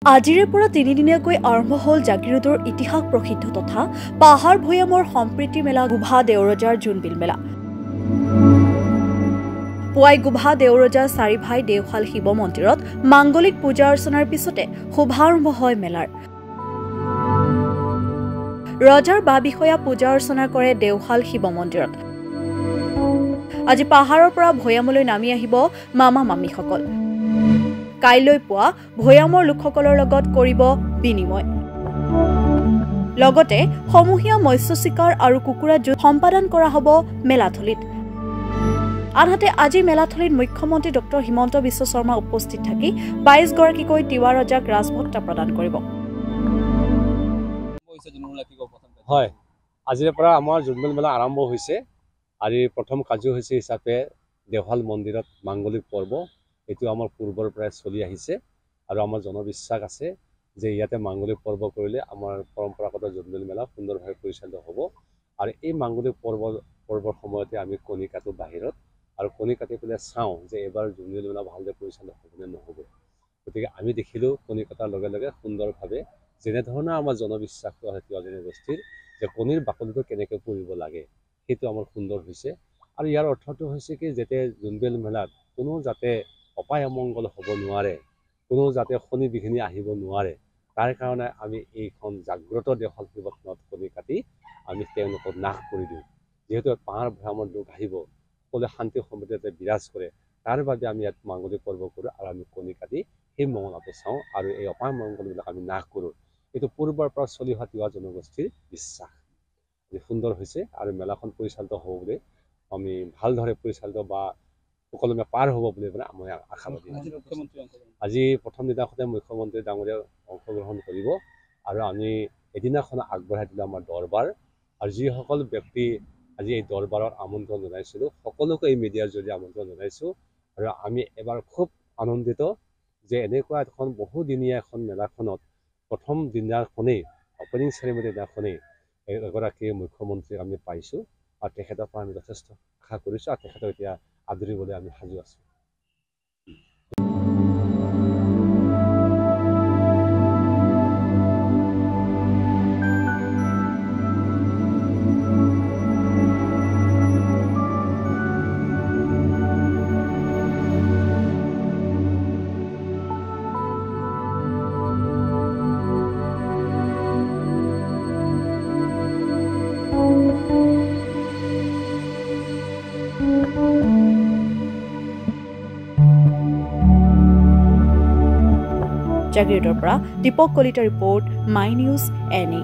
আজিৰে পৰা তিনিদিনীয়াকৈ আৰম্ভ হ'ল জাগিৰোডৰ ইতিহাস প্ৰসিদ্ধ তথা পাহাৰ ভৈয়ামৰ সম্প্ৰীতি মেলা গোভা দেওৰজাৰ জোনবিল মেলা। পুৱাই গোভা দেওৰজাৰ চাৰিভাই দেওশাল শিৱ মন্দিৰত মাংগলিক পূজা অৰ্চনাৰ পিছতে শুভাৰম্ভ হয় মেলাৰ। ৰজাৰ বা বিষয়া পূজা অৰ্চনা কৰে দেওশাল শিৱ মন্দিৰত। আজি পাহাৰৰ পৰা ভৈয়ামলৈ নামি আহিব মামা মামীসকল। কাইলৈ পুৱা ভৈয়ামৰ লোকসকলৰ লগত কৰিব বিনিময়। লগতে সমূহীয়া মৎস্য চিকাৰ আৰু কুকুৰা যুঁজ সম্পাদন কৰা হ'ব মেলাথলীত। আনহাতে আজি মেলাথলীত মুখ্যমন্ত্ৰী ডক্টৰ হিমন্ত বিশ্ব শৰ্মা উপস্থিত থাকি ২২ গৰাকীকৈ তিৱা ৰজাক ৰাজভত্তা প্ৰদান কৰিব। হয়, আজিৰ পৰা আমাৰ জোনবিল মেলা আৰম্ভ হৈছে। আজি প্ৰথম কাৰ্যসূচী হিচাপে দেওশাল মন্দিৰত মাংগলিক পৰ্ব এইটো আমাৰ পূৰ্বৰ পৰাই চলি আহিছে আৰু আমাৰ জনবিশ্বাস আছে যে ইয়াতে মাংগলিক পৰ্ব কৰিলে আমাৰ পৰম্পৰাগত জোনবিল মেলা সুন্দৰভাৱে পৰিচালিত হ'ব। আৰু এই মাংগলিক পৰ্বৰ সময়তে আমি কণী কাটো বাহিৰত আৰু কণী কাটি পেলাই চাওঁ যে এইবাৰ জোনবিল মেলা ভালদৰে পৰিচালিত হ'ব নে নহ'ব। গতিকে আমি দেখিলোঁ কণী কটাৰ লগে লগে সুন্দৰভাৱে যেনেধৰণৰ আমাৰ জনবিশ্বাসটো আছে তিৱা জনগোষ্ঠীৰ যে কণীৰ বাকলিটো কেনেকৈ পৰিব লাগে সেইটো আমাৰ সুন্দৰ হৈছে। আৰু ইয়াৰ অৰ্থটো হৈছে কি যাতে জোনবিল মেলাত কোনো যাতে অপায় অমংগল হ'ব নোৱাৰে, কোনো যাতে শনি বিঘিনি আহিব নোৱাৰে, তাৰ কাৰণে আমি এইখন জাগ্ৰত দেওশাল শিৱখনত কণী কাটি আমি তেওঁলোকক নাশ কৰি দিওঁ। যিহেতু পাহাৰ ভৈয়ামৰ লোক আহিব, সকলোৱে শান্তি সমৃদ্ধিতে বিৰাজ কৰে, তাৰ বাবে আমি ইয়াত মাংগলিক পৰ্ব কৰোঁ আৰু আমি কণী কাটি সেই মংগলটো চাওঁ আৰু এই অপায় মংগলবিলাক আমি নাশ কৰোঁ। এইটো পূৰ্বৰ পৰা চলি অহা তিৱা জনগোষ্ঠীৰ বিশ্বাস। সুন্দৰ হৈছে আৰু মেলাখন পৰিচালিত হ'ব বুলি আমি ভালদৰে পৰিচালিত বা সুকলমে পাৰ হ'ব বুলি মই আশাবাদী। আজি প্ৰথম দিনাখনে মুখ্যমন্ত্ৰী ডাঙৰীয়া অংশগ্ৰহণ কৰিব আৰু আমি এদিনাখন আগবঢ়াই দিলোঁ আমাৰ দৰবাৰ। আৰু যিসকল ব্যক্তি আজি এই দৰবাৰত আমন্ত্ৰণ জনাইছিলোঁ সকলোকে এই মিডিয়াৰ জৰিয়তে আমন্ত্ৰণ জনাইছোঁ। আৰু আমি এবাৰ খুব আনন্দিত যে এনেকুৱা এখন বহুদিনীয়া এখন মেলাখনত প্ৰথম দিনাখনেই অপেনিং চেৰেমনি দিনাখনেই এগৰাকী মুখ্যমন্ত্ৰীক আমি পাইছোঁ আৰু তেখেতৰ পৰা আমি যথেষ্ট আশা কৰিছোঁ আৰু তেখেতক এতিয়া আদৰিবলৈ আমি সাজু আছোঁ। জাগিৰোডৰ পৰা দীপক কলিতাৰ ৰিপৰ্ট, মাই নিউজ এনি।